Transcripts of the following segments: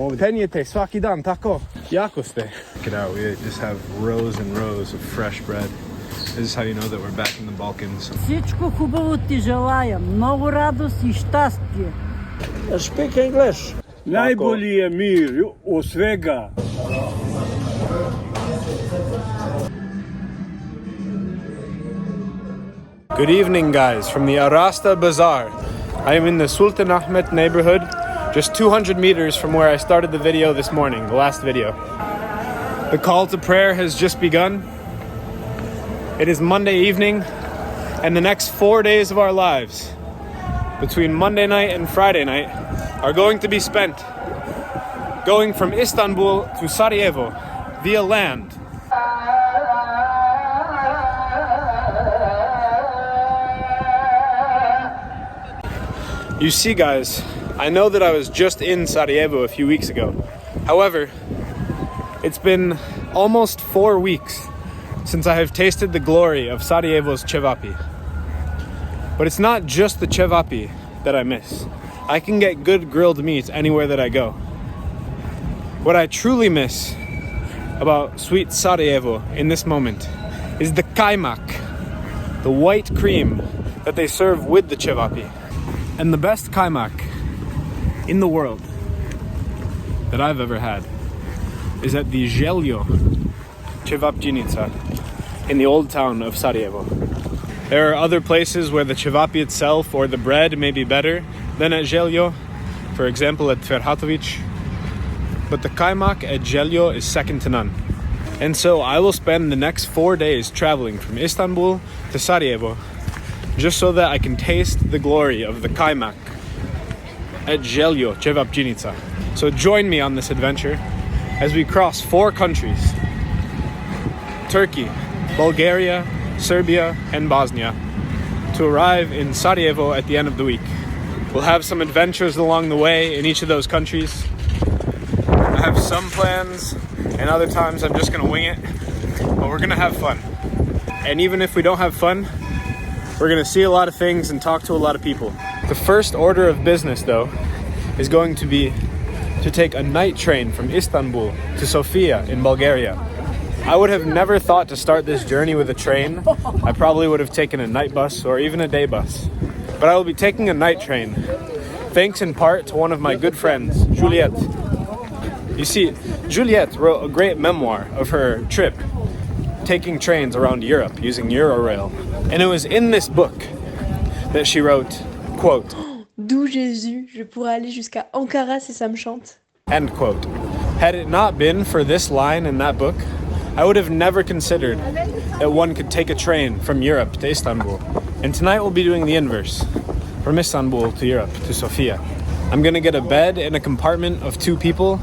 Penjete svaki dan, tako? Jako ste. Check it out, we just have rows and rows of fresh bread. This is how you know that we're back in the Balkans. Всичко хубаво ти желаем. Много радост и щастие. Speak English. Najbolji je mir od svega. Good evening, guys, from the Arasta Bazaar. I am in the Sultan Ahmet neighborhood, just 200 meters from where I started the video this morning, the last video. The call to prayer has just begun. It is Monday evening, and the next 4 days of our lives, between Monday night and Friday night, are going to be spent going from Istanbul to Sarajevo via land. You see, guys, I know that I was just in Sarajevo a few weeks ago. However, it's been almost 4 weeks since I have tasted the glory of Sarajevo's ćevapi. But it's not just the ćevapi that I miss. I can get good grilled meat anywhere that I go. What I truly miss about sweet Sarajevo in this moment is the kajmak, the white cream that they serve with the ćevapi. And the best kajmak in the world that I've ever had is at the Željo Ćevabdžinica in the old town of Sarajevo. There are other places where the ćevapi itself or the bread may be better than at Željo, for example at Ferhatović, but the kajmak at Željo is second to none. And so I will spend the next 4 days traveling from Istanbul to Sarajevo just so that I can taste the glory of the kajmak at Željo Ćevabdžinica. So join me on this adventure as we cross 4 countries: Turkey, Bulgaria, Serbia, and Bosnia, to arrive in Sarajevo at the end of the week. We'll have some adventures along the way in each of those countries. I have some plans, and other times I'm just gonna wing it, but we're gonna have fun. And even if we don't have fun, we're gonna see a lot of things and talk to a lot of people. The first order of business, though, is going to be to take a night train from Istanbul to Sofia in Bulgaria. I would have never thought to start this journey with a train. I probably would have taken a night bus or even a day bus. But I will be taking a night train, thanks in part to one of my good friends, Juliette. You see, Juliette wrote a great memoir of her trip taking trains around Europe using Eurorail. And it was in this book that she wrote, quote, D'où Jésus, je pourrais aller jusqu'à Ankara si ça me chante. End quote. Had it not been for this line in that book, I would have never considered that one could take a train from Europe to Istanbul. And tonight we'll be doing the inverse, from Istanbul to Europe, to Sofia. I'm gonna get a bed in a compartment of 2 people.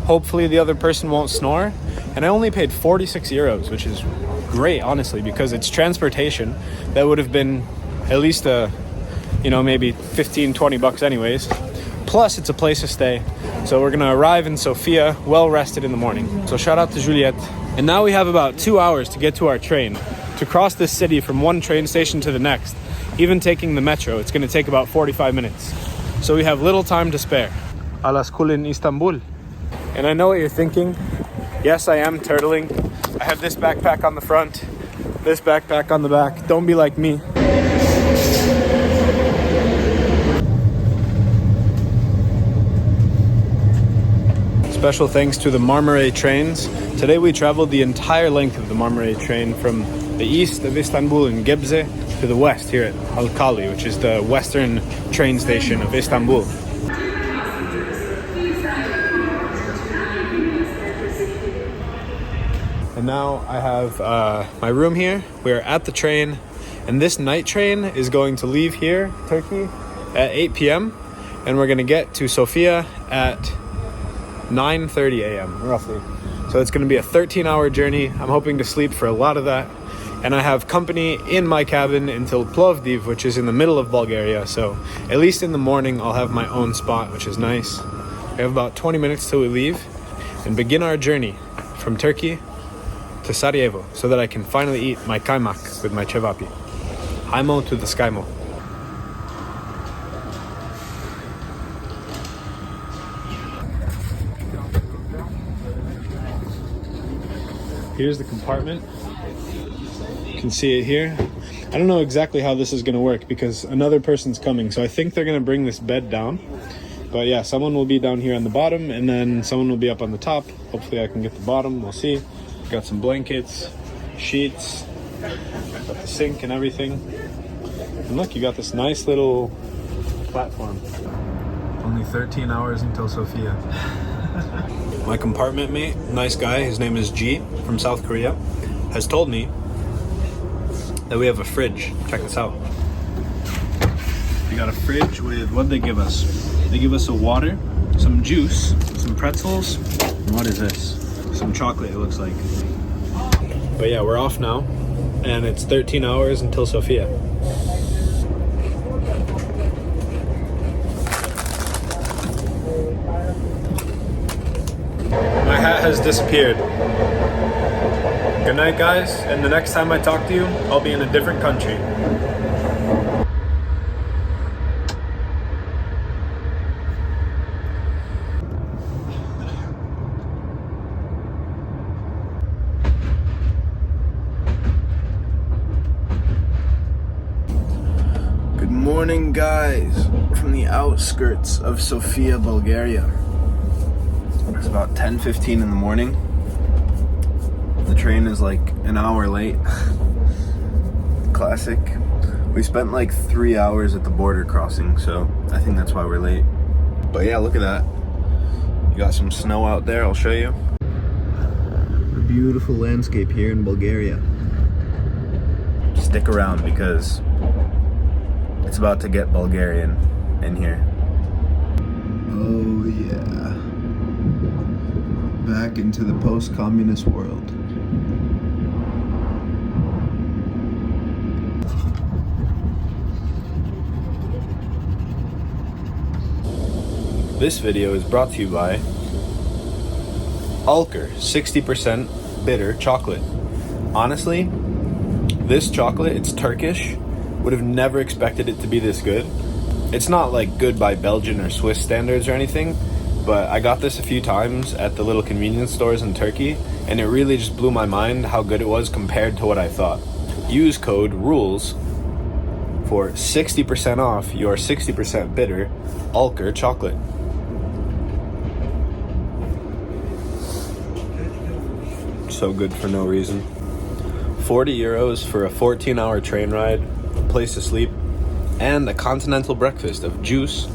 Hopefully the other person won't snore. And I only paid 46 euros, which is great, honestly, because it's transportation that would have been at least maybe 15-20 bucks anyways. Plus it's a place to stay. So we're gonna arrive in Sofia well rested in the morning. So shout out to Juliette. And now we have about 2 hours to get to our train, to cross this city from one train station to the next. Even taking the metro, it's gonna take about 45 minutes. So we have little time to spare. Ala skul in Istanbul. And I know what you're thinking. Yes, I am turtling. I have this backpack on the front, this backpack on the back. Don't be like me. Special thanks to the Marmaray trains. Today we traveled the entire length of the Marmaray train from the east of Istanbul in Gebze to the west here at Halkali, which is the western train station of Istanbul. And now I have my room here. We are at the train, and this night train is going to leave here, Turkey, at 8 p.m. and we're gonna get to Sofia at 9:30 a.m. roughly. So it's gonna be a 13-hour journey. I'm hoping to sleep for a lot of that. And I have company in my cabin until Plovdiv, which is in the middle of Bulgaria. So at least in the morning, I'll have my own spot, which is nice. We have about 20 minutes till we leave and begin our journey from Turkey to Sarajevo so that I can finally eat my kajmak with my ćevapi. Hajmo to the Skymo. Here's the compartment. You can see it here. I don't know exactly how this is going to work because another person's coming, so I think they're going to bring this bed down. But yeah, someone will be down here on the bottom, and then someone will be up on the top. Hopefully I can get the bottom, we'll see. Got some blankets, sheets, got the sink and everything. And look, you got this nice little platform. Only 13 hours until Sofia. My compartment mate, nice guy, his name is G from South Korea, has told me that we have a fridge. Check this out. We got a fridge with, what did they give us? They give us a water, some juice, some pretzels, and what is this? Some chocolate, it looks like. But yeah, we're off now, and it's 13 hours until Sofia. My hat has disappeared. Good night, guys, and the next time I talk to you, I'll be in a different country. Good morning, guys, from the outskirts of Sofia, Bulgaria. It's about 10:15 in the morning. The train is like an hour late. Classic. We spent like 3 hours at the border crossing, so I think that's why we're late. But yeah, look at that. You got some snow out there, I'll show you. A beautiful landscape here in Bulgaria. Stick around because it's about to get Bulgarian in here. Oh yeah. Back into the post-communist world. This video is brought to you by Alker 60% bitter chocolate. Honestly, this chocolate, it's Turkish, would have never expected it to be this good. It's not like good by Belgian or Swiss standards or anything, but I got this a few times at the little convenience stores in Turkey, and it really just blew my mind how good it was compared to what I thought. Use code RULES for 60% off your 60% bitter Alker chocolate. So good for no reason. 40 euros for a 14-hour train ride, a place to sleep, and a continental breakfast of juice,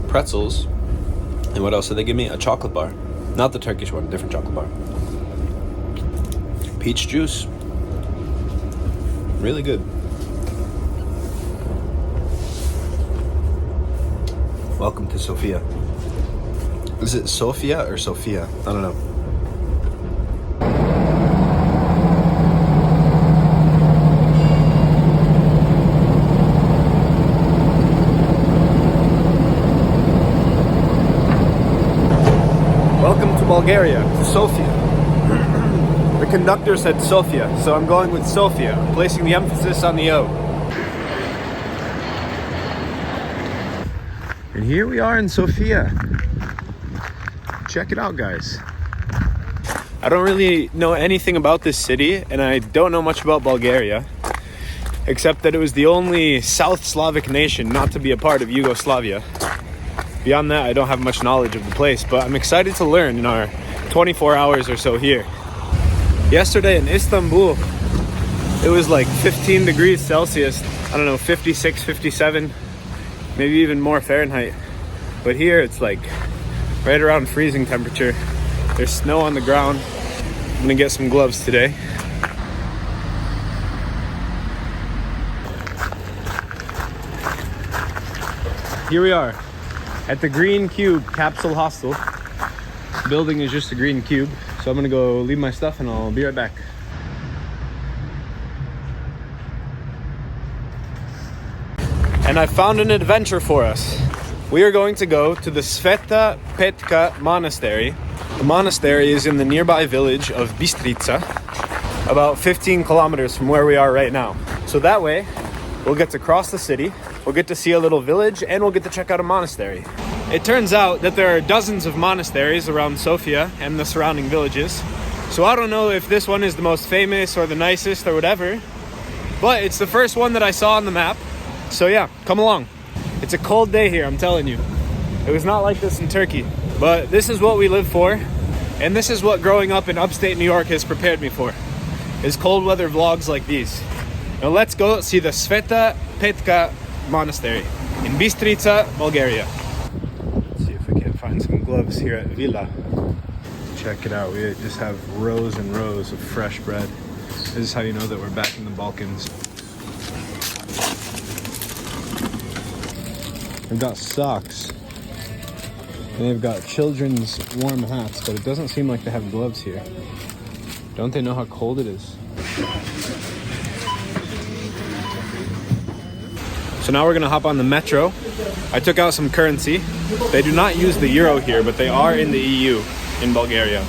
pretzels, and what else did they give me? A chocolate bar. Not the Turkish one, different chocolate bar. Peach juice. Really good. Welcome to Sofia. Is it Sofia or Sofia? I don't know. Welcome to Bulgaria, to Sofia. The conductor said Sofia, so I'm going with Sofia, placing the emphasis on the O. And here we are in Sofia. Check it out, guys. I don't really know anything about this city, and I don't know much about Bulgaria, except that it was the only South Slavic nation not to be a part of Yugoslavia. Beyond that, I don't have much knowledge of the place, but I'm excited to learn in our 24 hours or so here. Yesterday in Istanbul, it was like 15 degrees Celsius. I don't know, 56, 57, maybe even more Fahrenheit. But here it's like right around freezing temperature. There's snow on the ground. I'm gonna get some gloves today. Here we are at the Green Cube Capsule Hostel. The building is just a green cube. So I'm gonna go leave my stuff and I'll be right back. And I found an adventure for us. We are going to go to the Sveta Petka Monastery. The monastery is in the nearby village of Bistrica, about 15 kilometers from where we are right now. So that way, we'll get to cross the city, we'll get to see a little village, and we'll get to check out a monastery. It turns out that there are dozens of monasteries around Sofia and the surrounding villages. So I don't know if this one is the most famous or the nicest or whatever, but it's the first one that I saw on the map. So yeah, come along. It's a cold day here, I'm telling you. It was not like this in Turkey, but this is what we live for. And this is what growing up in upstate New York has prepared me for, is cold weather vlogs like these. Now let's go see the Sveta Petka Monastery in Bistrica, Bulgaria. Let's see if we can find some gloves here at Villa. Check it out, we just have rows and rows of fresh bread. This is how you know that we're back in the Balkans. We've got socks. And they've got children's warm hats, but it doesn't seem like they have gloves here. Don't they know how cold it is? So now we're gonna hop on the metro. I took out some currency. They do not use the euro here, but they are in the EU in Bulgaria.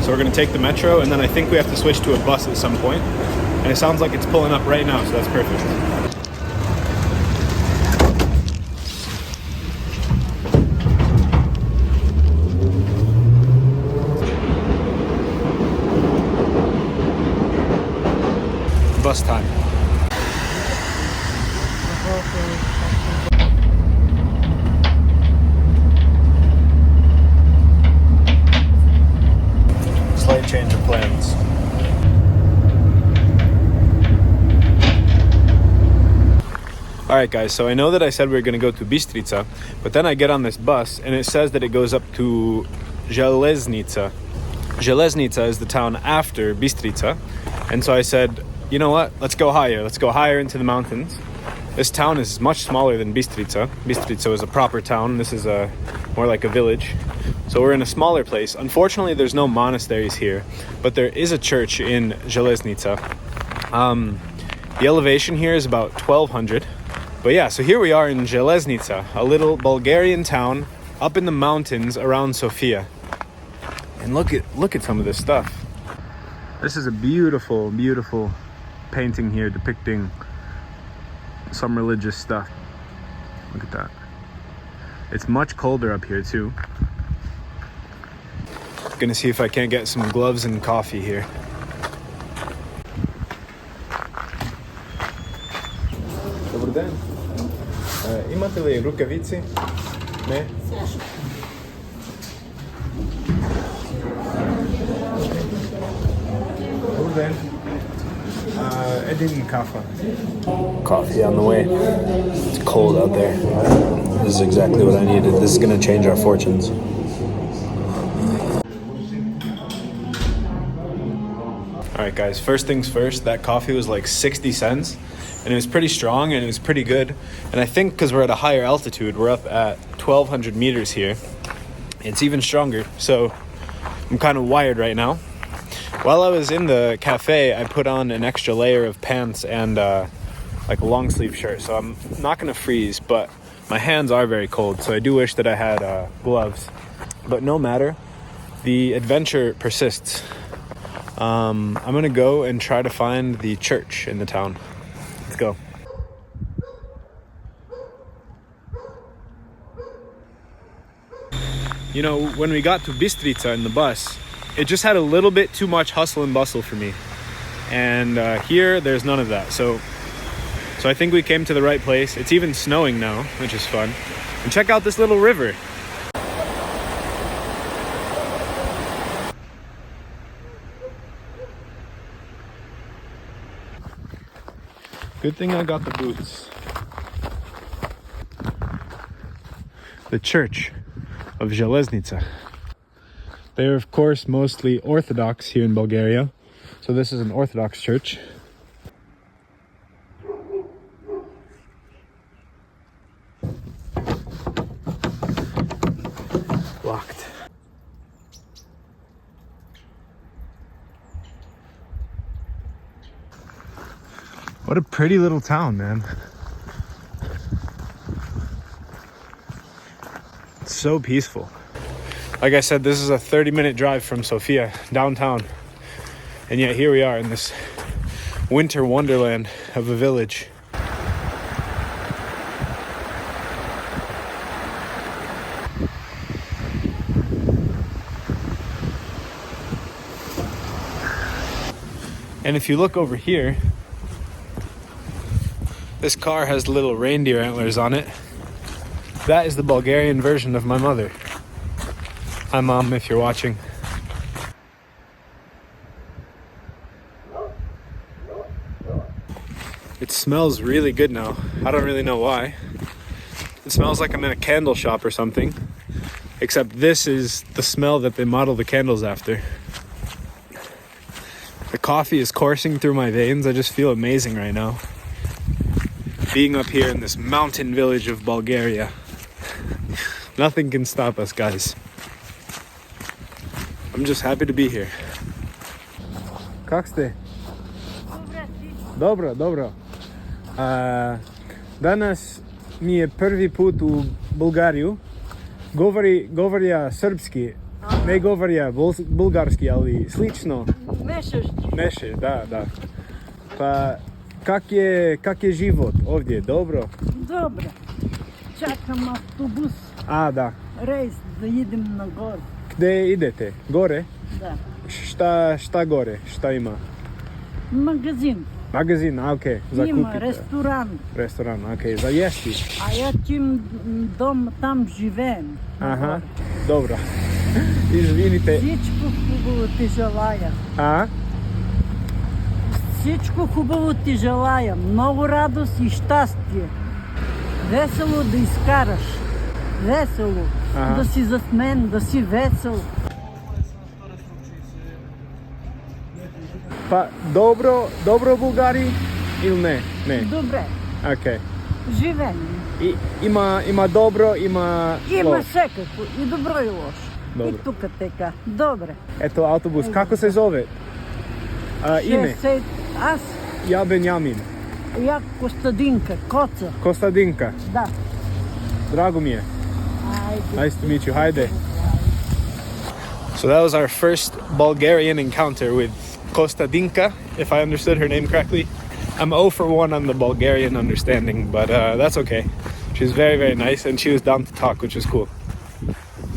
So we're gonna take the metro, and then I think we have to switch to a bus at some point. And it sounds like it's pulling up right now, so that's perfect. Bus time. Slight change of plans. Alright guys, so I know that I said we were going to go to Bistrica, but then I get on this bus and it says that it goes up to Železnica. Železnica is the town after Bistrica, and so I said, you know what, let's go higher into the mountains. This town is much smaller than Bistrica. Bistrica is a proper town, this is more like a village. So we're in a smaller place. Unfortunately, there's no monasteries here, but there is a church in Železnica. The elevation here is about 1200. But yeah, so here we are in Železnica, a little Bulgarian town up in the mountains around Sofia. And look at some of this stuff. This is a beautiful, beautiful painting here depicting some religious stuff. Look at that. It's much colder up here too. Gonna see if I can't get some gloves and coffee here. Добър ден. Имате ли рукавици? Не? Добър ден. Един кафе. Coffee on the way. It's cold out there. This is exactly what I needed. This is going to change our fortunes. Alright guys, first things first, that coffee was like 60 cents. And it was pretty strong and it was pretty good. And I think because we're at a higher altitude, we're up at 1200 meters here. It's even stronger. So I'm kind of wired right now. While I was in the cafe, I put on an extra layer of pants and like a long sleeve shirt. So I'm not going to freeze, but my hands are very cold. So I do wish that I had gloves. But no matter, the adventure persists. I'm going to go and try to find the church in the town. Let's go. You know, when we got to Bistrica in the bus, it just had a little bit too much hustle and bustle for me. And here, there's none of that. So I think we came to the right place. It's even snowing now, which is fun. And check out this little river. Good thing I got the boots. The Church of Železnica. They are, of course, mostly Orthodox here in Bulgaria. So this is an Orthodox church. Locked. What a pretty little town, man. It's so peaceful. Like I said, this is a 30-minute drive from Sofia, downtown. And yet here we are in this winter wonderland of a village. And if you look over here, this car has little reindeer antlers on it. That is the Bulgarian version of my mother. Hi Mom, if you're watching. It smells really good now. I don't really know why. It smells like I'm in a candle shop or something. Except this is the smell that they model the candles after. The coffee is coursing through my veins. I just feel amazing right now. Being up here in this mountain village of Bulgaria. Nothing can stop us, guys. I'm just happy to be here. Как сте? Dobro, dobro. Danas mi je prvi put u Bulgariju. Govorja srpski, ne govorja bulgarski, ali slično. Mešeš, da. Pa kak je život ovdje, dobro? Dobro. Čakam autobus. A, da. Rejs da idem na gore. Gde idete? Gore? Da. Šta gore? Šta ima? Magazin. Magazin, a okej. Za Ima kupite. restoran. Okej, za jesti. A ja tim dom tam živem. Aha, dobro. Izvinite. Всичко хубаво ти желая. A? Всичко хубаво ти желая. Много радост и щастие. Весело да изкараш. Весело. Ага. Да си засмен, да си весел. Pa dobro u Bulgariji ili ne? Ne. Добре. Okej. Живеем. Ima dobro, ima Има loš. всекако. И добро и лошо. Dobro. И тук така. Добре. Eto autobus, kako se zove? Ime? Аз, Ja Benjamin. я Костадинка, Коца. Kostadinka. Да. Drago mi je. Айде. Nice to meet you. Hayde. So that was our first Bulgarian encounter with Kostadinka, if I understood her name correctly. I'm 0 for 1 on the Bulgarian understanding, but that's okay. She was very, very nice, and she was down to talk, which was cool.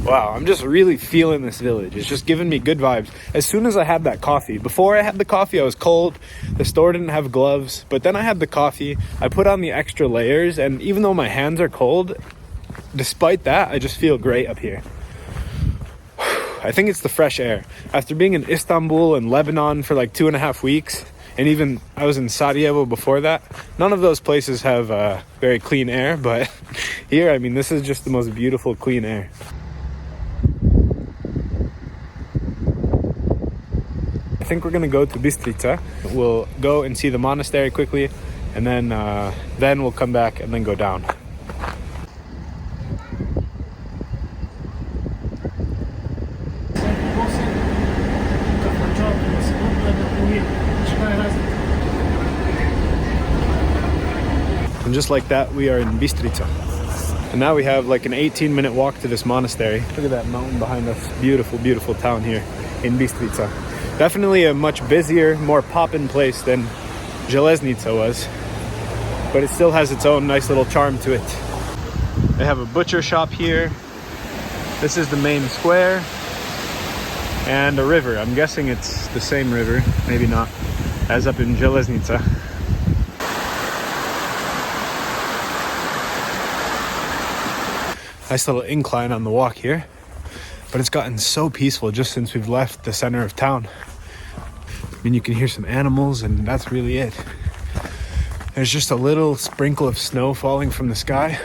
Wow, I'm just really feeling this village. It's just giving me good vibes. As soon as I had that coffee, before I had the coffee, I was cold. The store didn't have gloves, but then I had the coffee. I put on the extra layers, and even though my hands are cold, despite that, I just feel great up here. I think it's the fresh air. After being in Istanbul and Lebanon for like 2.5 weeks, and even I was in Sarajevo before that, none of those places have very clean air, but here, I mean, this is just the most beautiful clean air. I think we're gonna go to Bistrica. We'll go and see the monastery quickly, and then we'll come back and then go down. And just like that, we are in Bistrica. And now we have like an 18-minute walk to this monastery. Look at that mountain behind us. Beautiful, beautiful town here in Bistrica. Definitely a much busier, more poppin' place than Železnica was. But it still has its own nice little charm to it. They have a butcher shop here. This is the main square. And a river. I'm guessing it's the same river, maybe not, as up in Železnica. Nice little incline on the walk here, but it's gotten so peaceful just since we've left the center of town. I mean, you can hear some animals, and that's really it. There's just a little sprinkle of snow falling from the sky.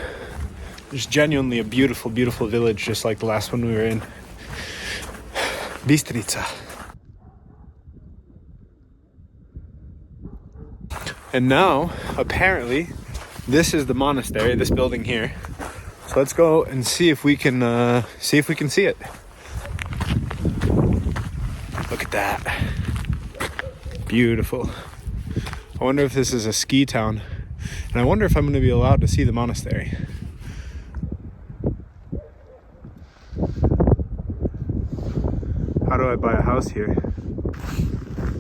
It's genuinely a beautiful, beautiful village, just like the last one we were in. Bistrica. And now, apparently, this is the monastery, this building here. So let's go and see if we can see it. Look at that. Beautiful. I wonder if this is a ski town. And I wonder if I'm going to be allowed to see the monastery. How do I buy a house here?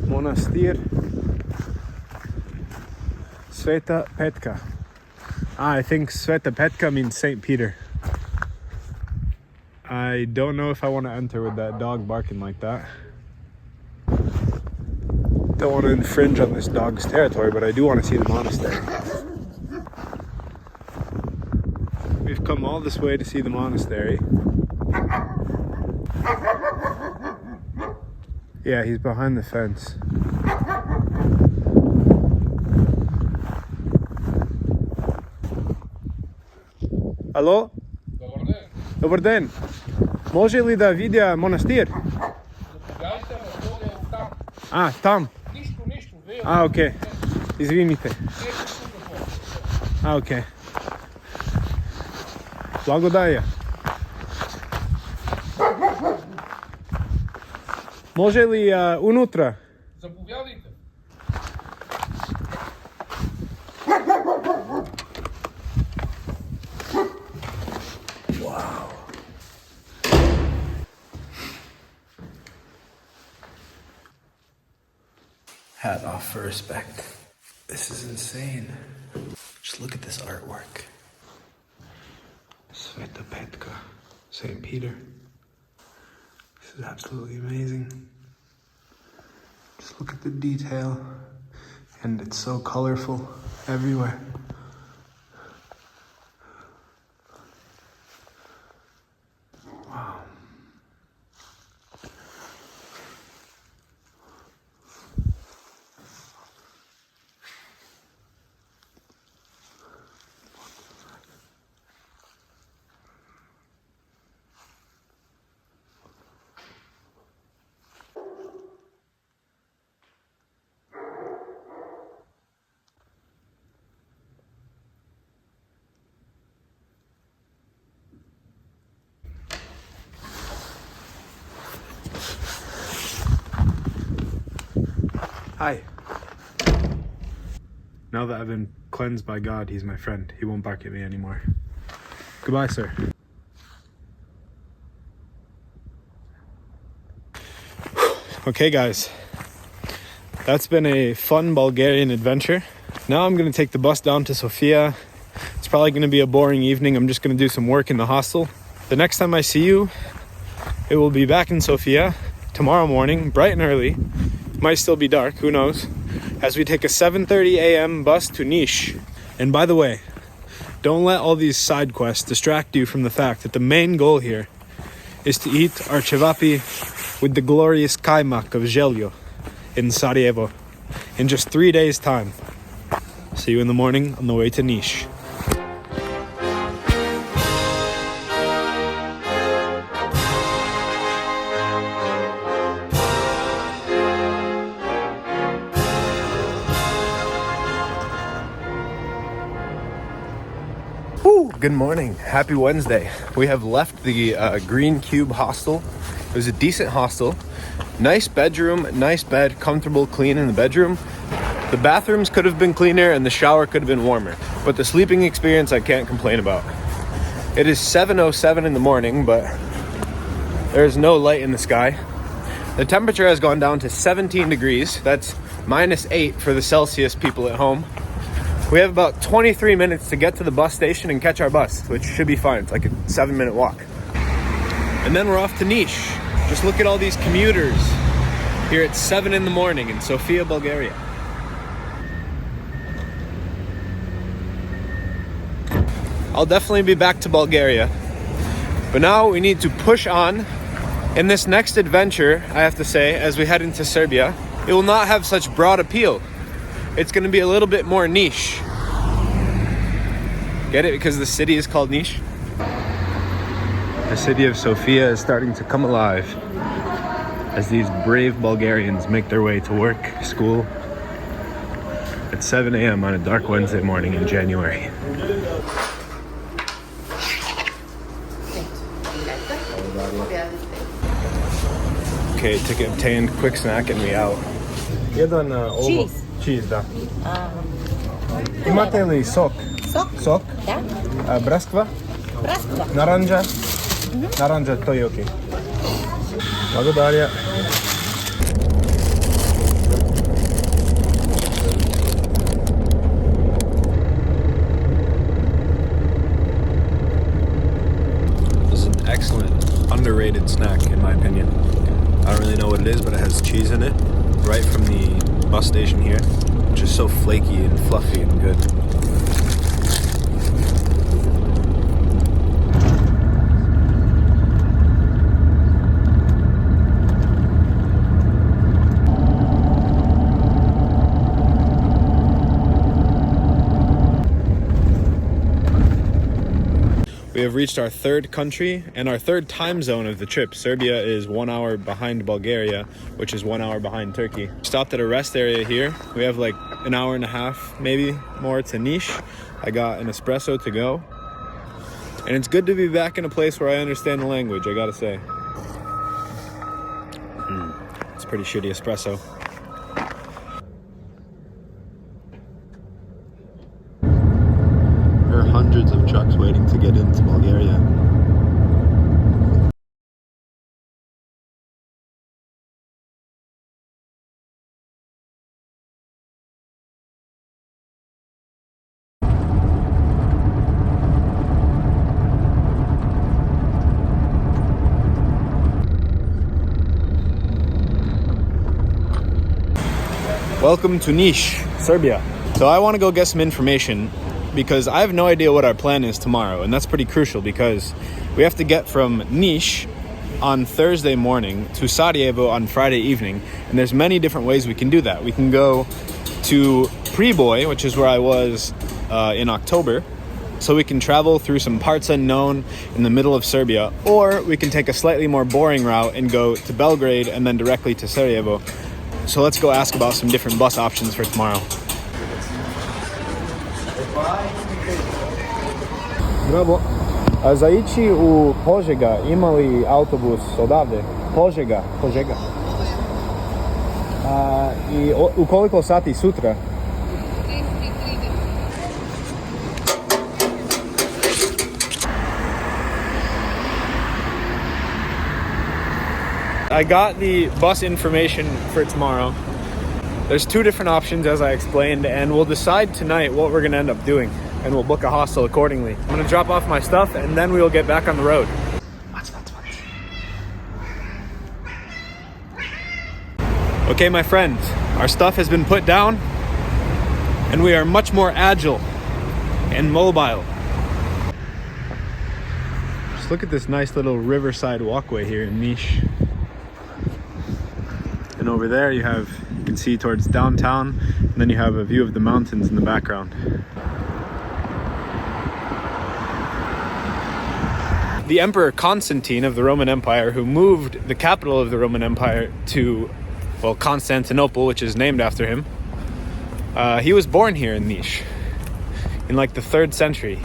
Monastir Sveta Petka. I think Sveta Petka means St. Peter. I don't know if I want to enter with that dog barking like that. Don't want to infringe on this dog's territory, but I do want to see the monastery. We've come all this way to see the monastery. Yeah, he's behind the fence. Alo? Dobar den. Može li da vidja monastir? A, tam? A, okej. Izvinite. A, okej. Blagodaja. Može li unutra? Zapovedajte. Wow. Hat off for respect. This is insane. Just look at this artwork. Sveta Petka, St. Peter. This is absolutely amazing. Just look at the detail. And it's so colorful everywhere. Wow. Hi. Now that I've been cleansed by God, he's my friend. He won't bark at me anymore. Goodbye, sir. Okay, guys. That's been a fun Bulgarian adventure. Now I'm going to take the bus down to Sofia. It's probably going to be a boring evening. I'm just going to do some work in the hostel. The next time I see you, it will be back in Sofia tomorrow morning, bright and early. Might still be dark, who knows, as we take a 7:30 a.m. bus to Niš. And by the way, don't let all these side quests distract you from the fact that the main goal here is to eat our ćevapi with the glorious Kajmak of Željo in Sarajevo in just 3 days' time. See you in the morning on the way to Niš. Good morning. Happy Wednesday. We have left the Green Cube hostel. It was a decent hostel. Nice bedroom, nice bed, comfortable, clean in the bedroom. The bathrooms could have been cleaner and the shower could have been warmer, but the sleeping experience I can't complain about. It is 7:07 in the morning, but there is no light in the sky. The temperature has gone down to 17 degrees. That's -8 for the Celsius people at home. We have about 23 minutes to get to the bus station and catch our bus, which should be fine. It's like a 7-minute walk. And then we're off to Niš. Just look at all these commuters here at 7 in the morning in Sofia, Bulgaria. I'll definitely be back to Bulgaria. But now we need to push on. In this next adventure, I have to say, as we head into Serbia, it will not have such broad appeal. It's going to be a little bit more niche. Get it? Because the city is called Niš. The city of Sofia is starting to come alive as these brave Bulgarians make their way to work, school, at 7 a.m. on a dark Wednesday morning in January. Okay, ticket obtained, quick snack, and we out. Jedan ovo. Cheese. Cheese, da. Imate li sok? Sok? Sok? Da. Braskva? Braskva. Narandža? Narandža, to je okej. Благодаря. This is an excellent, underrated snack in my opinion. I don't really know what it is, but it has cheese in it, right from the bus station here, which is so flaky and fluffy and good. We have reached our third country and our third time zone of the trip. Serbia is 1 hour behind Bulgaria, which is 1 hour behind Turkey. Stopped at a rest area here. We have like an hour and a half, maybe more, to Niš. I got an espresso to go. And it's good to be back in a place where I understand the language, I gotta say. It's pretty shitty espresso. There are hundreds of trucks waiting to get into Bulgaria. Welcome to Niš, Serbia. So I want to go get some information because I have no idea what our plan is tomorrow, and that's pretty crucial because we have to get from Niš on Thursday morning to Sarajevo on Friday evening, and there's many different ways we can do that. We can go to Priboj, which is where I was in October, so we can travel through some parts unknown in the middle of Serbia, or we can take a slightly more boring route and go to Belgrade and then directly to Sarajevo. So let's go ask about some different bus options for tomorrow. Bravo. A za ići u Požega ima li autobus odavde? Požega. I u koliko sati sutra? I got the bus information for tomorrow. There's two different options as I explained, and we'll decide tonight what we're gonna end up doing, and we'll book a hostel accordingly. I'm gonna drop off my stuff and then we'll get back on the road. Okay, my friends, our stuff has been put down and we are much more agile and mobile. Just look at this nice little riverside walkway here in Niš. And over there you can see towards downtown, and then you have a view of the mountains in the background. The Emperor Constantine of the Roman Empire, who moved the capital of the Roman Empire to, well, Constantinople, which is named after him, he was born here in Niš in like the 3rd century.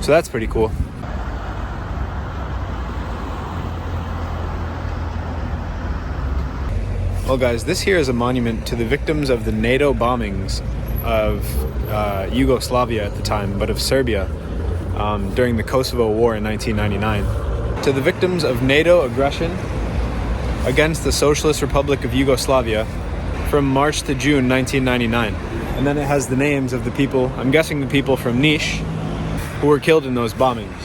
So that's pretty cool. Well guys, this here is a monument to the victims of the NATO bombings of Yugoslavia at the time, but of Serbia during the Kosovo War in 1999. To the victims of NATO aggression against the Socialist Republic of Yugoslavia from March to June 1999. And then it has the names of the people, I'm guessing the people from Niš, who were killed in those bombings.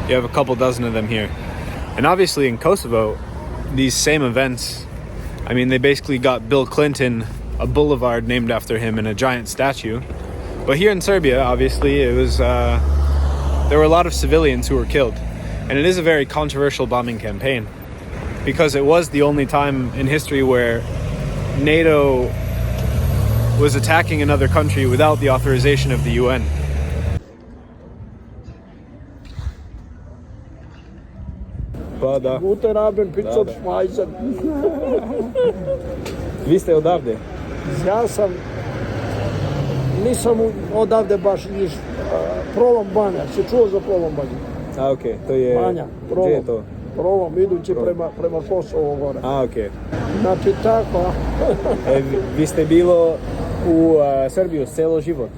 You have a couple dozen of them here. And obviously in Kosovo, these same events, I mean, they basically got Bill Clinton a boulevard named after him and a giant statue. But here in Serbia, obviously, it was there were a lot of civilians who were killed. And it is a very controversial bombing campaign because it was the only time in history where NATO was attacking another country without the authorization of the UN. Guten Abend, pizzop Schmeiser. Vi ste odavde? Ja nisam odavde baš Prolom Banja, si čuo za Prolom Banja? A, okej, to je... Banja, Gdje je to? Prolom, idući prema Kosovo gore. A, okej. Znači tako. Vi ste bilo u Srbiju celo život?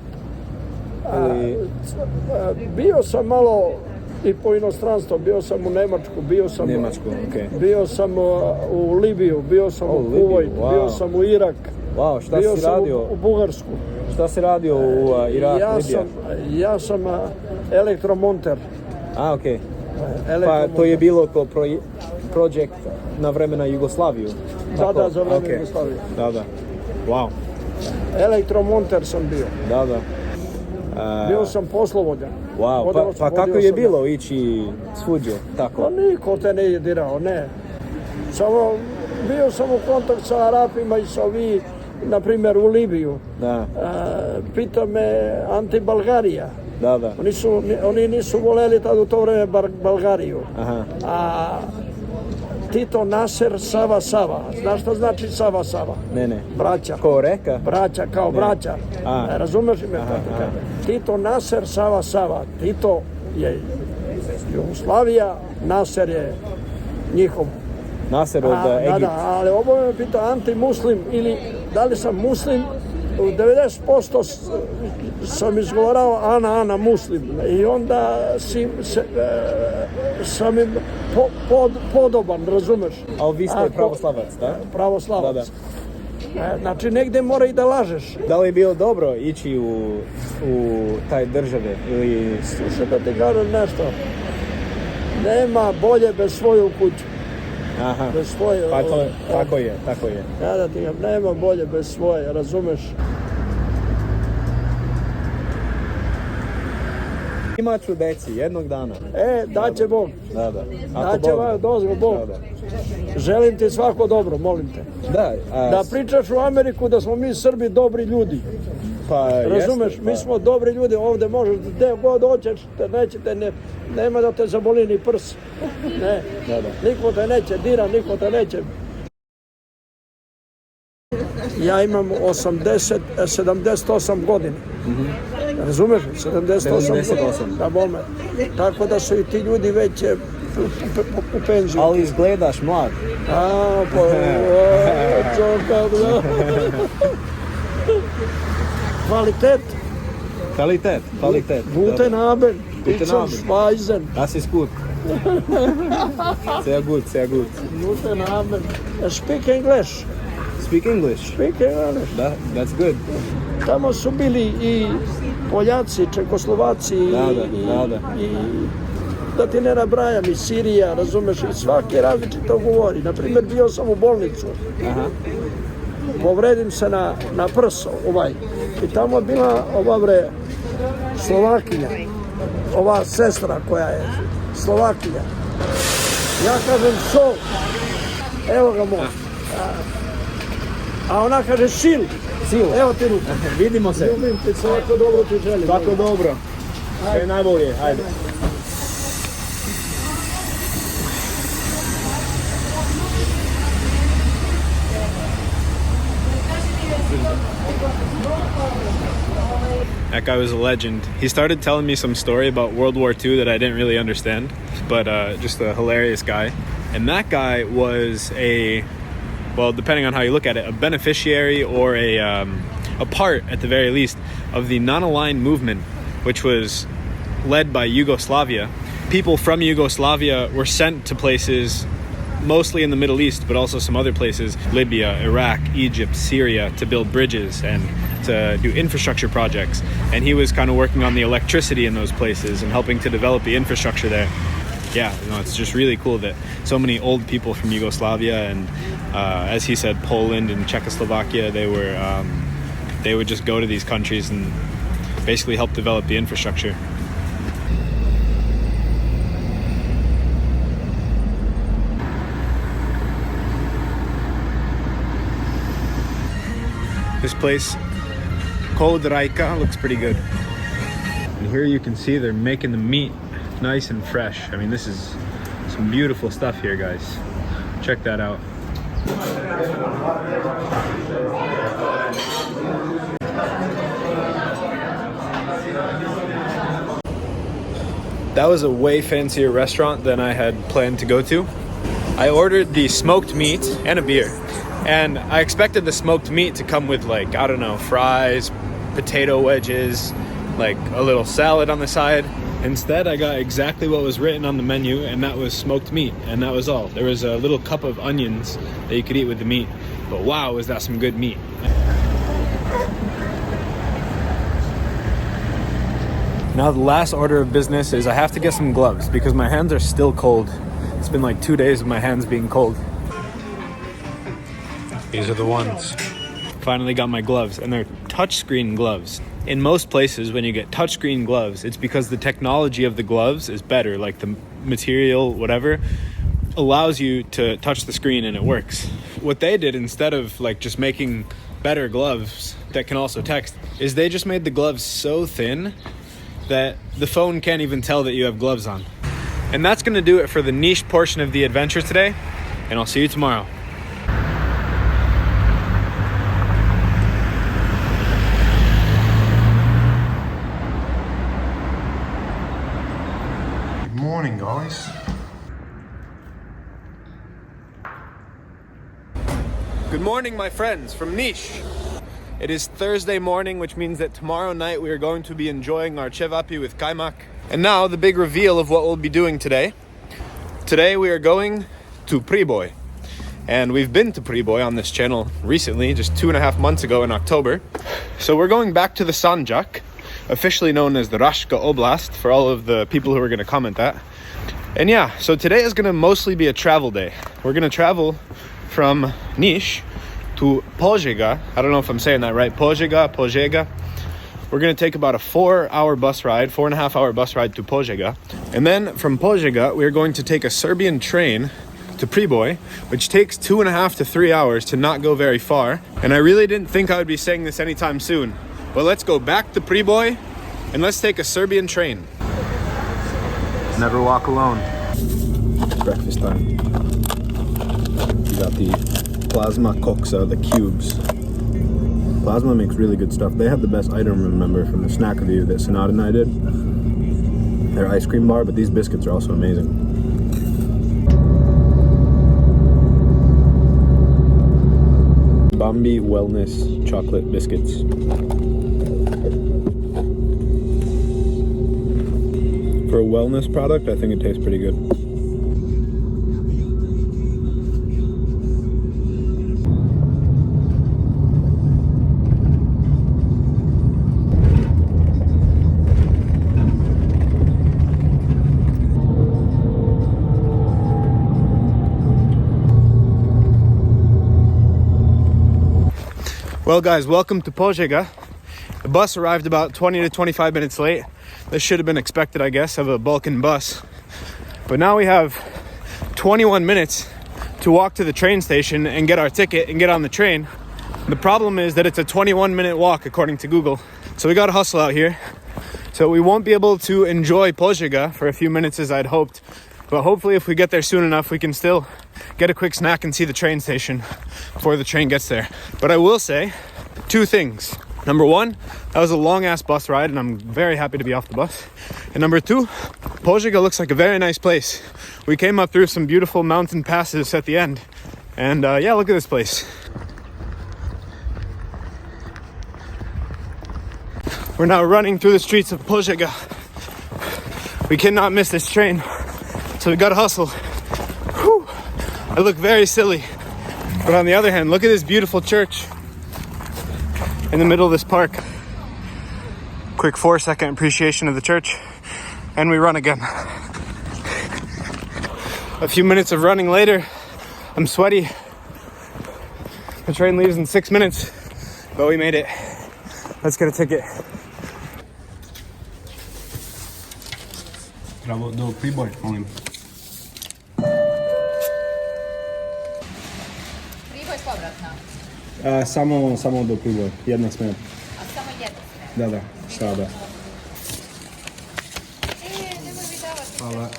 Bio sam malo i po inostranstvu, bio sam u Nemačku, bio sam u Libiju, bio sam u Kuvajt, bio sam u Irak, bio sam u Bugarsku. Šta si radio u Iraku, Libija? Ja sam elektromonter. A, okej. Pa to je bilo to projekt na vremena Jugoslaviju? Da, za vreme Jugoslavije. Da. Wow. Elektromonter sam bio. Da, da. Bio sam poslovođa. Wow, pa kako je bilo ići svuđe, tako? Pa niko te nije dirao, ne. Samo bio sam u kontakt sa Arapima i sa ovi, na primjer u Libiju. Da. Pita me anti-Bulgarija. Da, da. Oni nisu voljeli tad u to vreme Bulgariju. Aha. A Tito Naser Sava Sava. Znaš šta znači Sava Sava? Ne. Braća. Ko reka? Braća, kao ne. Braća. Razumeš me? Aha. Tito Naser Sava Sava. Tito je Jugoslavija, Naser je njihov. Naser od Egipta. Da, ali ovo me pita anti-muslim ili da li sam muslim. U 90% sam izgovarao Ana muslim i onda sam im podoban, razumeš? A vi ste pravoslavac, da? Pravoslavac. Da. Znači negdje mora i da lažeš. Da li je bilo dobro ići u taj države ili... Slušaj da ti kažem nešto, nema bolje bez svoju kuću. Aha, bez svoje, pa tako je. Ja da ti nema bolje bez svoje, razumeš? Imat ću deci jednog dana. Daće Bog. Da. Daće vam dozvol Bog. Da. Želim ti svako dobro, molim te. Da pričaš u Ameriku da smo mi Srbi dobri ljudi. Pa razumeš, jeste, mi smo dobri ljudi, ovdje možeš gdje god hoćeš, nema da te zaboli ni prs. Ne, niko te neće dira, niko te neće. Ja imam 78 godina. Razumeš? 78. Da bome. Tako da su i ti ljudi već u penziju. Ali izgledaš mlad. Kvalitet. Guten Abend. Speisen. Das ist gut. Sehr gut. Guten Abend. Speak English. Speak English. That's good. Tamo su bili i Poljaci, Čekoslovaci i da ti ne nabrajam, i Sirija, razumeš, i svaki različito govori. Naprimjer, bio sam u bolnicu. Povredim se na prs i tamo je bila ova Slovakinja, ova sestra koja je Slovakinja. Ja kažem so, evo ga moj. A ona kaže sil. Evo ti ruku. Vidimo se. Ljubim ti, svako dobro ti želim. Svako dobro. Sve najbolje, ajde. That guy was a legend. He started telling me some story about World War II that I didn't really understand, but just a hilarious guy. And that guy was well, depending on how you look at it, a beneficiary or a part, at the very least, of the non-aligned movement, which was led by Yugoslavia. People from Yugoslavia were sent to places, mostly in the Middle East, but also some other places, Libya, Iraq, Egypt, Syria, to build bridges and to do infrastructure projects. And he was kind of working on the electricity in those places and helping to develop the infrastructure there. Yeah, it's just really cool that so many old people from Yugoslavia and, as he said, Poland and Czechoslovakia, they would just go to these countries and basically help develop the infrastructure. This place, called Rajka, looks pretty good. And here you can see they're making the meat nice and fresh. I mean, this is some beautiful stuff here, guys. Check that out. That was a way fancier restaurant than I had planned to go to. I ordered the smoked meat and a beer. And I expected the smoked meat to come with, like, I don't know, fries, potato wedges, like a little salad on the side. Instead, I got exactly what was written on the menu, and that was smoked meat, and that was all. There was a little cup of onions that you could eat with the meat. But wow, was that some good meat. Now the last order of business is I have to get some gloves because my hands are still cold. It's been like 2 days of my hands being cold. These are the ones. finally got my gloves, and they're touchscreen gloves. In most places, when you get touchscreen gloves, it's because the technology of the gloves is better, like the material, whatever, allows you to touch the screen and it works. What they did, instead of like just making better gloves that can also text, is they just made the gloves so thin that the phone can't even tell that you have gloves on. And that's gonna do it for the niche portion of the adventure today, and I'll see you tomorrow. Good morning, guys. Good morning, my friends, from Niš. It is Thursday morning, which means that tomorrow night we are going to be enjoying our ćevapi with Kajmak. And now the big reveal of what we'll be doing today. Today we are going to Priboj. And we've been to Priboj on this channel recently, just 2.5 months ago in October. So we're going back to the Sanjak, officially known as the Raška Oblast, for all of the people who are going to comment that. And yeah, so today is going to mostly be a travel day. We're going to travel from Niš to Požega. I don't know if I'm saying that right. Požega. We're going to take about a 4-hour bus ride, 4.5-hour bus ride to Požega. And then from Požega, we're going to take a Serbian train to Priboj, which takes 2.5 to 3 hours to not go very far. And I really didn't think I would be saying this anytime soon. But let's go back to Priboj and let's take a Serbian train. Never walk alone. Breakfast time. We got the plasma koksa, the cubes. Plasma makes really good stuff. They have the best item, remember, from the snack review that Sonata and I did. Their ice cream bar, but these biscuits are also amazing. Bambi Wellness chocolate biscuits. For a wellness product, I think it tastes pretty good. Well guys, welcome to Požega. The bus arrived about 20 to 25 minutes late. This should have been expected, I guess, of a Balkan bus. But now we have 21 minutes to walk to the train station and get our ticket and get on the train. The problem is that it's a 21-minute walk according to Google. So we gotta hustle out here. So we won't be able to enjoy Požega for a few minutes as I'd hoped. But hopefully if we get there soon enough, we can still get a quick snack and see the train station before the train gets there. But I will say 2 things. Number 1, that was a long-ass bus ride and I'm very happy to be off the bus. And number 2, Požega looks like a very nice place. We came up through some beautiful mountain passes at the end. And yeah, look at this place. We're now running through the streets of Požega. We cannot miss this train, so we gotta hustle. Whew. I look very silly. But on the other hand, look at this beautiful church in the middle of this park. Quick 4-second appreciation of the church, and we run again. A few minutes of running later, I'm sweaty. The train leaves in 6 minutes, but we made it. Let's get a ticket. Pravo do Priboj, molim. Priboj povratno. Samo do Priboj, jedna smena. A samo jedna smena? Da, sada. Nemoj mi davati. Hvala.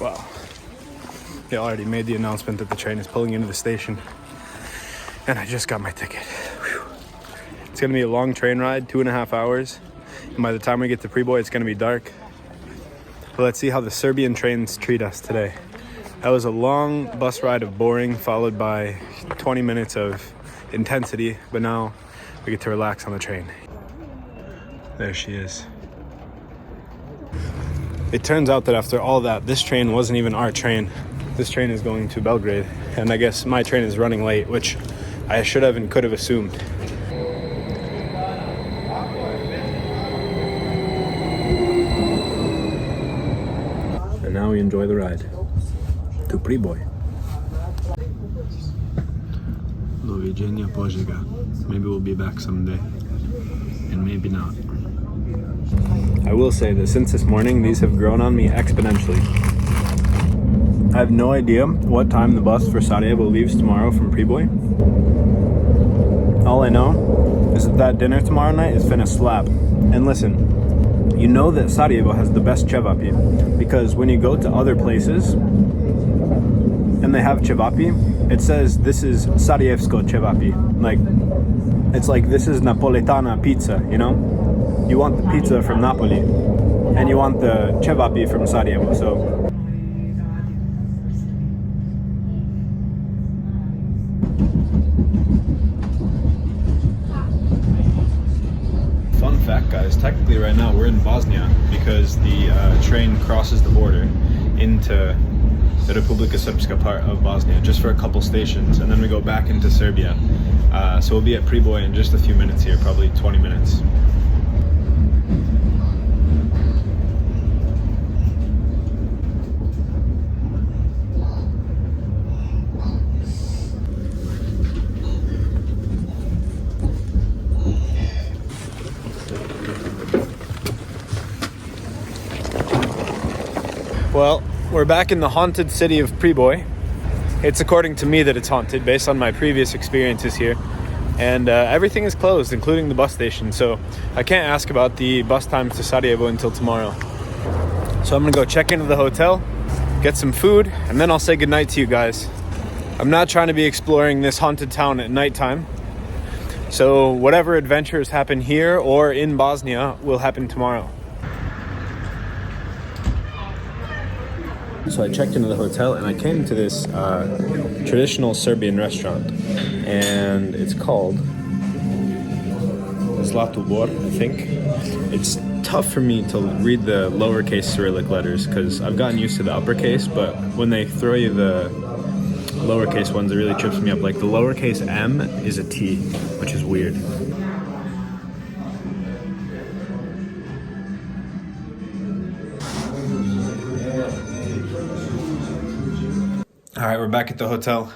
Wow. They already made the announcement that the train is pulling into the station. And I just got my ticket. Whew. It's gonna be a long train ride, 2.5 hours. And by the time we get to Priboj, it's gonna be dark. But let's see how the Serbian trains treat us today. That was a long bus ride of boring, followed by 20 minutes of intensity. But now we get to relax on the train. There she is. It turns out that after all that, this train wasn't even our train. This train is going to Belgrade. And I guess my train is running late, which I should have and could have assumed. And now we enjoy the ride to Priboj. Doviđenja Požega. Maybe we'll be back someday. And maybe not. I will say that since this morning, these have grown on me exponentially. I have no idea what time the bus for Sarajevo leaves tomorrow from Priboj. All I know is that dinner tomorrow night is finna slap. And listen, you know that Sarajevo has the best ćevapi because when you go to other places and they have ćevapi, it says this is Sarajevsko ćevapi. Like, it's like this is Napolitana pizza, you know? You want the pizza from Napoli and you want the ćevapi from Sarajevo, so. Fun fact, guys, technically right now we're in Bosnia because the train crosses the border into the Republika Srpska part of Bosnia just for a couple stations, and then we go back into Serbia. So we'll be at Priboj in just a few minutes here, probably 20 minutes. Well, we're back in the haunted city of Priboj. It's according to me that it's haunted based on my previous experiences here. And everything is closed, including the bus station. So I can't ask about the bus times to Sarajevo until tomorrow. So I'm gonna go check into the hotel, get some food, and then I'll say goodnight to you guys. I'm not trying to be exploring this haunted town at nighttime. So whatever adventures happen here or in Bosnia will happen tomorrow. So I checked into the hotel and I came to this traditional Serbian restaurant, and it's called Zlatibor, I think. It's tough for me to read the lowercase Cyrillic letters because I've gotten used to the uppercase, but when they throw you the lowercase ones, it really trips me up. Like the lowercase M is a T, which is weird. All right, we're back at the hotel.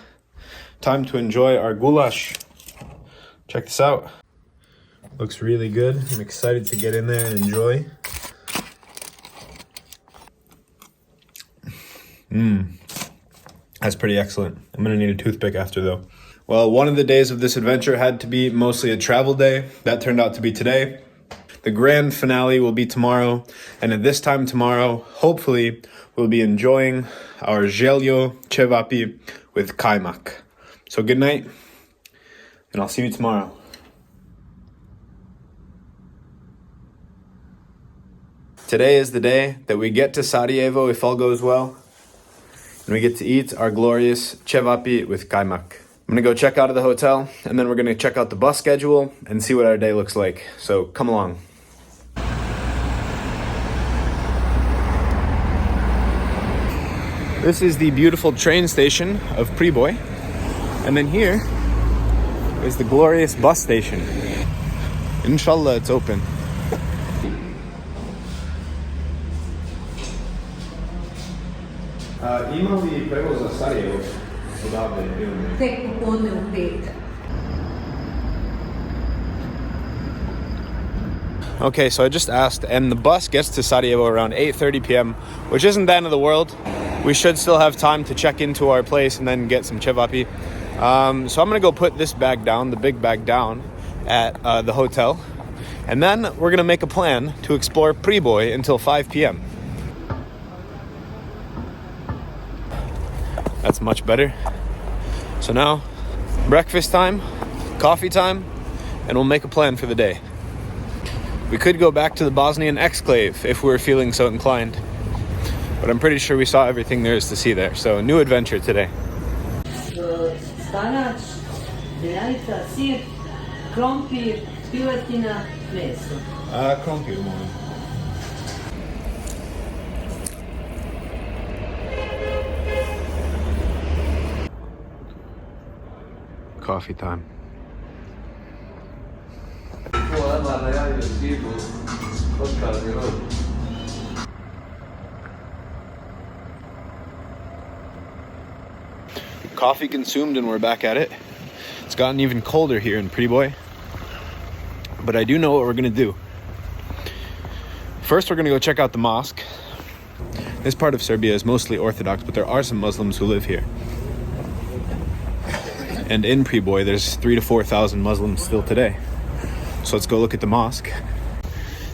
Time to enjoy our goulash. Check this out. Looks really good. I'm excited to get in there and enjoy. That's pretty excellent. I'm gonna need a toothpick after though. Well, one of the days of this adventure had to be mostly a travel day. That turned out to be today. The grand finale will be tomorrow. And at this time tomorrow, hopefully, we'll be enjoying our Željo Ćevabdžinica with Kajmak. So good night, and I'll see you tomorrow. Today is the day that we get to Sarajevo if all goes well, and we get to eat our glorious ćevapi with Kajmak. I'm gonna go check out of the hotel, and then we're gonna check out the bus schedule and see what our day looks like. So come along. This is the beautiful train station of Priboj, and then here is the glorious bus station. Inshallah, it's open. Ima li prevoz za Sarajevo? Tek popodne u 5. Okay, so I just asked, and the bus gets to Sarajevo around 8:30 p.m., which isn't the end of the world. We should still have time to check into our place and then get some ćevapi. So I'm gonna go put this bag down, the big bag down, at the hotel, and then we're gonna make a plan to explore Priboj until 5 p.m. That's much better. So now, breakfast time, coffee time, and we'll make a plan for the day. We could go back to the Bosnian exclave if we were feeling so inclined, but I'm pretty sure we saw everything there is to see there. So, a new adventure today. Stanač, deljanica, sir, krompir, piletina, meso. Krompir, molim. Coffee time. Coffee consumed and we're back at it. It's gotten even colder here in Priboj, but I do know what we're gonna do. First, we're gonna go check out the mosque. This part of Serbia is mostly Orthodox, but there are some Muslims who live here. And in Priboj, there's 3,000 to 4,000 Muslims still today. So let's go look at the mosque.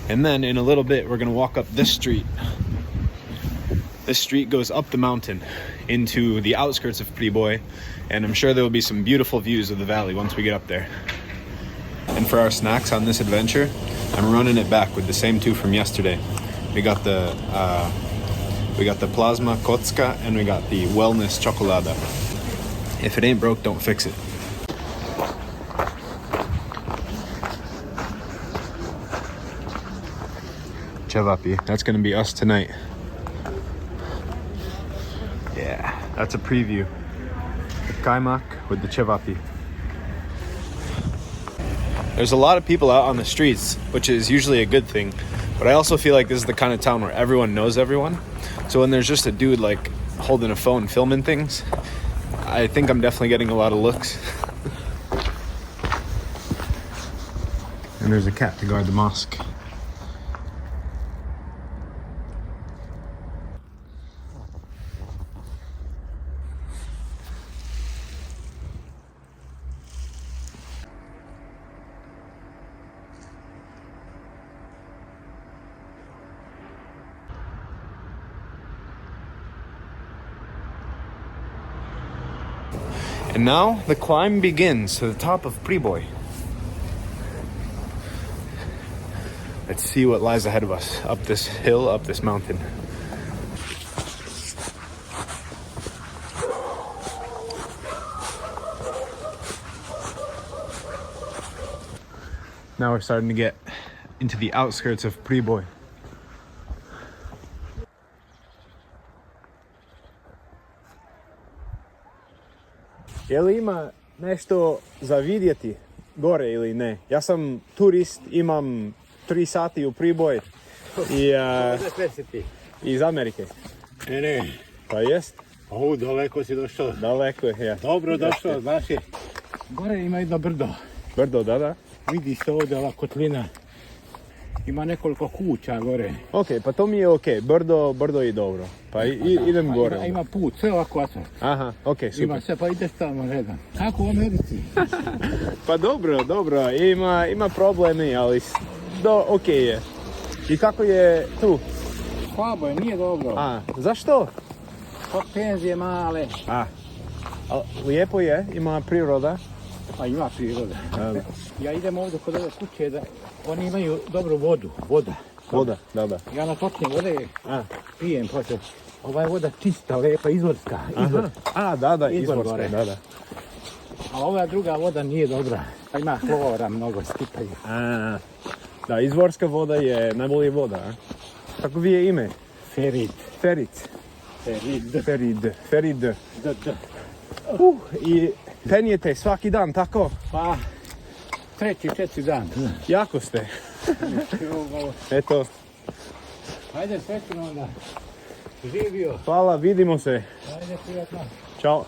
And then in a little bit, we're gonna walk up this street. This street goes up the mountain into the outskirts of Priboj, and I'm sure there will be some beautiful views of the valley once we get up there. And for our snacks on this adventure, I'm running it back with the same two from yesterday. We got the plasma kocka and we got the wellness chocolada. If it ain't broke, don't fix it. Ćevapi, that's gonna be us tonight. Yeah, that's a preview. The Kajmak with the ćevapi. There's a lot of people out on the streets, which is usually a good thing. But I also feel like this is the kind of town where everyone knows everyone. So when there's just a dude like holding a phone filming things, I think I'm definitely getting a lot of looks. And there's a cat to guard the mosque. And now the climb begins to the top of Priboj. Let's see what lies ahead of us, up this hill, up this mountain. Now we're starting to get into the outskirts of Priboj. Je li ima nešto za vidjeti gore ili ne? Ja sam turist, imam 3 sati u Priboj i iz Amerike. Ne. Pa jest? Daleko si došao. Daleko je, ja. Dobro došao, znaš je. Gore ima jedno brdo. Brdo, da. Vidi se ovdje ova kotlina. Ima nekoliko kuća gore. Ok, pa to mi je ok. Brdo je dobro. Pa idem gore. Ima put, sve ovako asfalt. Aha, ok, super. Ima sve, pa ideš tamo, redam. Kako u Americi? Pa dobro. Ima problemi, ali ok je. I kako je tu? Slabo je, nije dobro. A, zašto? Pa penzije male. Lijepo je, ima priroda. Pa ima priroda. Ja idem ovdje kod ove kuće da oni imaju dobru vodu. Voda, da. Ja natočim vode, pijem poslije. Ova je voda čista, lijepa, izvorska. Da, izvorska, da. A ova druga voda nije dobra. Ima klora, mnogo skipaju. Da, izvorska voda je najbolja voda. Kako vi je ime? Ferit. I penjete svaki dan, tako? Pa, 3-4 dan. Jako ste. Eto. Ajde, srećno onda. Živio. Hvala, vidimo se. Ajde, prijatno. Ćao.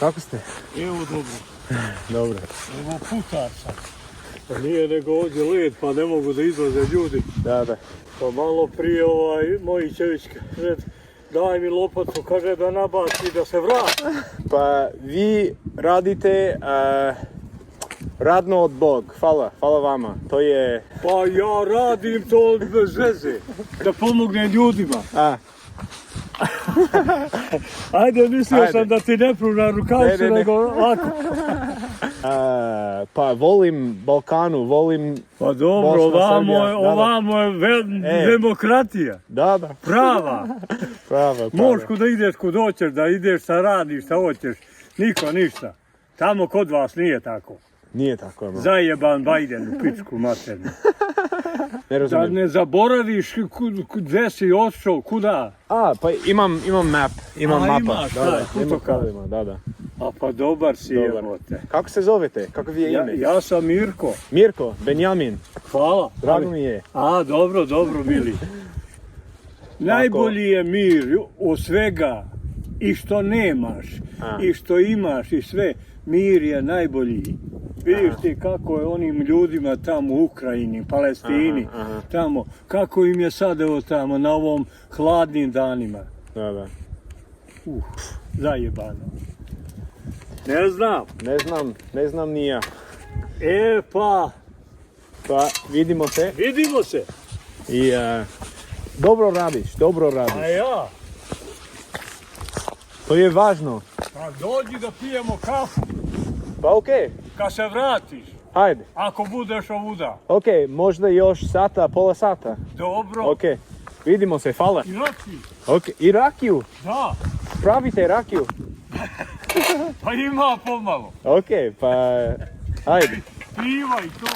Kako ste? Evo dobro. Dobro. Evo putar sam. Pa nije nego ovdje led pa ne mogu da izlaze ljudi. Da. Pa malo prije moji čević kaže daj mi lopatu, kaže da nabaci da se vrati. Pa vi radite radno od Bog. Hvala vama. To je... Pa ja radim to bez veze. Da pomognem ljudima. Ajde, mislio sam da ti ne pružam rukavcu, nego lako. Pa volim Balkanu, volim... Pa dobro, ovamo je demokratija. Da. Prava. Možeš da ideš kud hoćeš, da ideš sa radiš, šta hoćeš. Niko, ništa. Tamo kod vas nije tako. Nije tako, no. Zajeban Bajden u pičku maternu. Ne razumijem. Da ne zaboraviš gdje si otišao, kuda. Pa imam map, imam mapa. Imaš, Da. A pa dobar si, evo te. Kako se zovete? Kako vi je ime? Ja sam Mirko. Mirko, Benjamin. Hvala. Drago mi je. A, dobro, dobro, mili. Najbolji je mir od svega. I što nemaš, i što imaš, i sve. Mir je najbolji. Vidiš ti kako je onim ljudima tamo u Ukrajini, Palestini, tamo, kako im je sad evo tamo na ovom hladnim danima. Da. Zajebano. Ne znam ni ja. Pa Vidimo se. vidimo se. I dobro radiš. A ja, To je važno. pa dođi da pijemo kafu, Pa okej. kad se vratiš, Hajde. ako budeš ovuda. Okej, možda još sata, pola sata. Dobro. Okej. Vidimo se, hvala. I noći, Okej. I rakiju. da, Pravite rakiju. pa ima pomalo. Okej, pa hajde. Piva i to.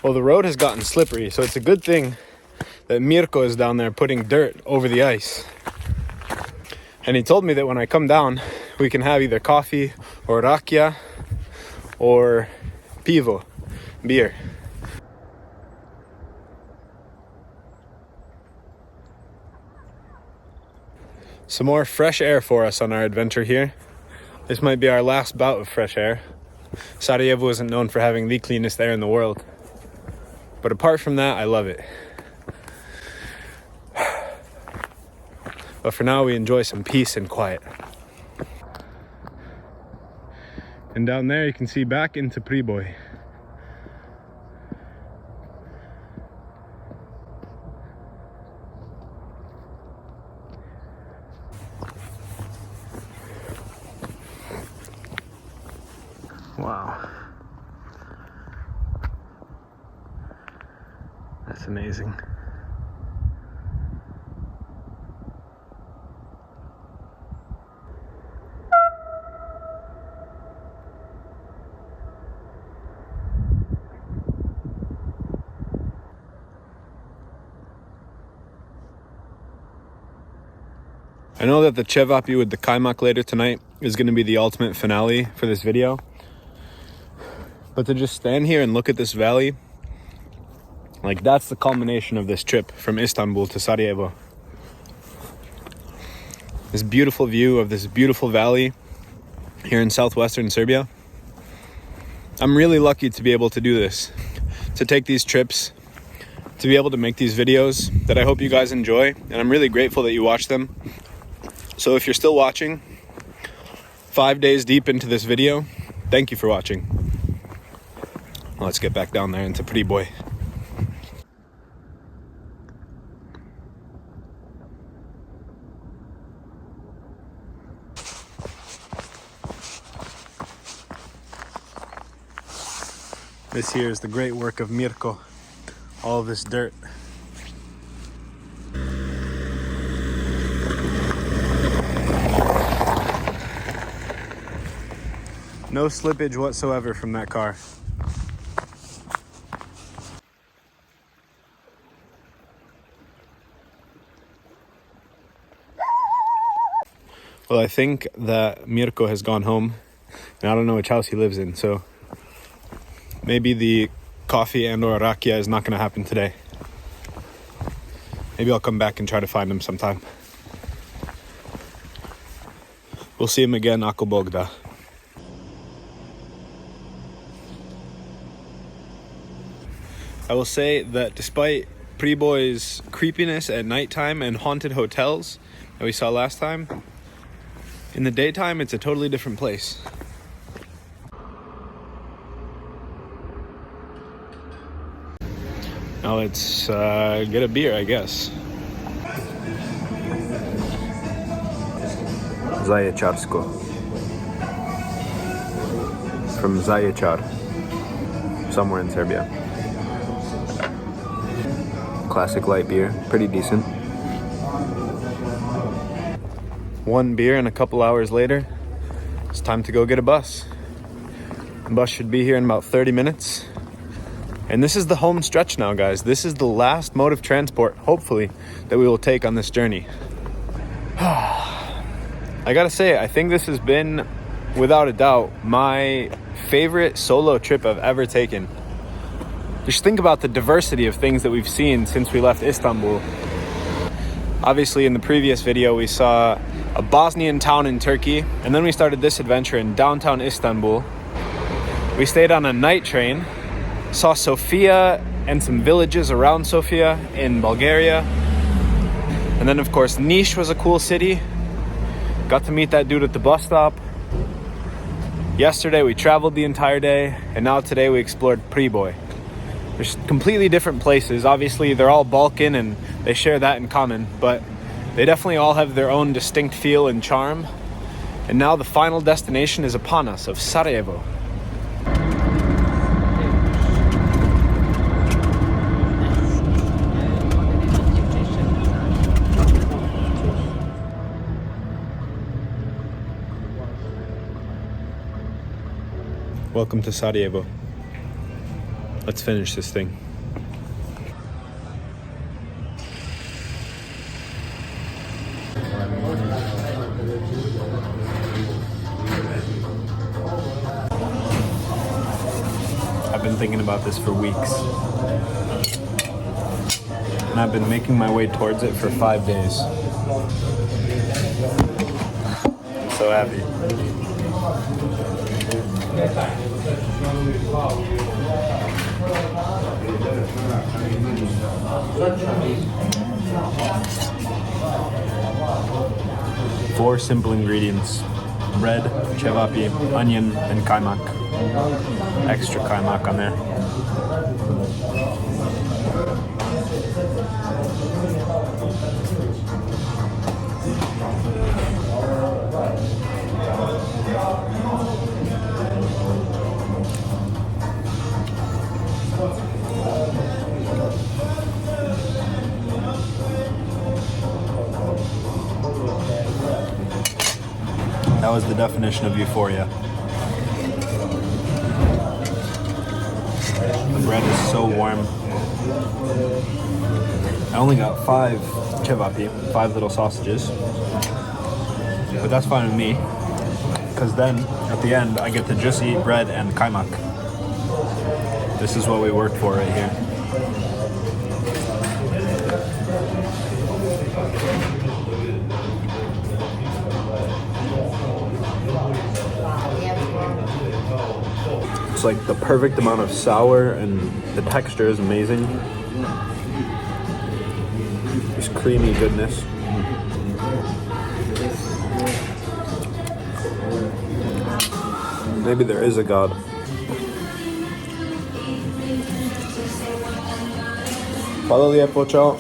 Well, the road has gotten slippery, so it's a good thing that Mirko is down there putting dirt over the ice. And he told me that when I come down, we can have either coffee or rakia or pivo, beer. Some more fresh air for us on our adventure here. This might be our last bout of fresh air. Sarajevo isn't known for having the cleanest air in the world. But apart from that, I love it. But for now, we enjoy some peace and quiet. And down there, you can see back into Priboj. Wow. That's amazing. I know that the ćevapi with the Kajmak later tonight is going to be the ultimate finale for this video. But to just stand here and look at this valley, like that's the culmination of this trip from Istanbul to Sarajevo. This beautiful view of this beautiful valley here in southwestern Serbia. I'm really lucky to be able to do this, to take these trips, to be able to make these videos that I hope you guys enjoy. And I'm really grateful that you watch them. So if you're still watching, 5 days deep into this video, thank you for watching. Let's get back down there into Priboj. This here is the great work of Mirko. All of this dirt. No slippage whatsoever from that car. Well, I think that Mirko has gone home, and I don't know which house he lives in, so maybe the coffee and or rakia is not going to happen today. Maybe I'll come back and try to find him sometime. We'll see him again, ako Bog da. I will say that despite Priboj's creepiness at nighttime and haunted hotels that we saw last time, in the daytime it's a totally different place. Now let's get a beer, I guess. Zaječarsko. From Zaječar, somewhere in Serbia. Classic light beer, pretty decent. One beer and a couple hours later, it's time to go get a bus. The bus should be here in about 30 minutes. And this is the home stretch now, guys. This is the last mode of transport, hopefully, that we will take on this journey. I gotta say, I think this has been, without a doubt, my favorite solo trip I've ever taken. Just think about the diversity of things that we've seen since we left Istanbul. Obviously, in the previous video, we saw a Bosnian town in Turkey, and then we started this adventure in downtown Istanbul. We stayed on a night train, saw Sofia and some villages around Sofia in Bulgaria. And then, of course, Niš was a cool city. Got to meet that dude at the bus stop. Yesterday, we traveled the entire day, and now today we explored Priboj. They're completely different places. Obviously, they're all Balkan and they share that in common, but they definitely all have their own distinct feel and charm. And now the final destination is upon us, of Sarajevo. Welcome to Sarajevo. Let's finish this thing. I've been thinking about this for weeks. And I've been making my way towards it for 5 days. I'm so happy. 4 simple ingredients: bread, ćevapi, onion, and kajmak. Extra kajmak on there. That was the definition of euphoria. The bread is so warm. I only got 5 ćevapi, 5 little sausages. But that's fine with me, because then at the end I get to just eat bread and kajmak. This is what we worked for right here. It's like the perfect amount of sour, and the texture is amazing. This creamy goodness. Maybe there is a God. Hvala lijepo, čao.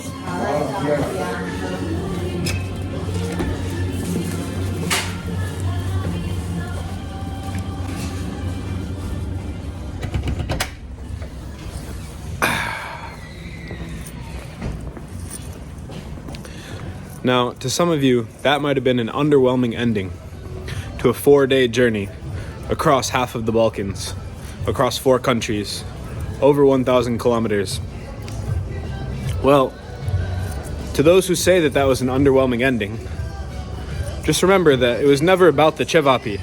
Now, to some of you, that might have been an underwhelming ending to a 4-day journey across half of the Balkans, across 4 countries, over 1,000 kilometers. Well, to those who say that that was an underwhelming ending, just remember that it was never about the ćevapi.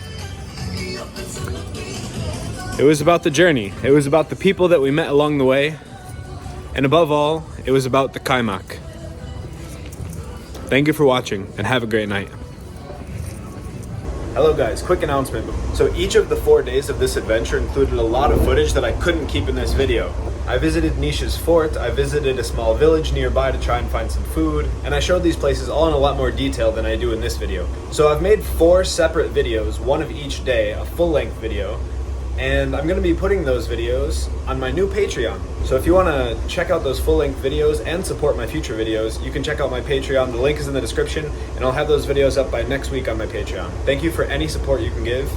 It was about the journey. It was about the people that we met along the way. And above all, it was about the kajmak. Thank you for watching, and have a great night. Hello guys, quick announcement. So each of the 4 days of this adventure included a lot of footage that I couldn't keep in this video. I visited Niš's fort, I visited a small village nearby to try and find some food, and I showed these places all in a lot more detail than I do in this video. So I've made 4 separate videos, one of each day, a full-length video, and I'm going to be putting those videos on my new Patreon. So if you want to check out those full-length videos and support my future videos, you can check out my Patreon. The link is in the description, and I'll have those videos up by next week on my Patreon. Thank you for any support you can give.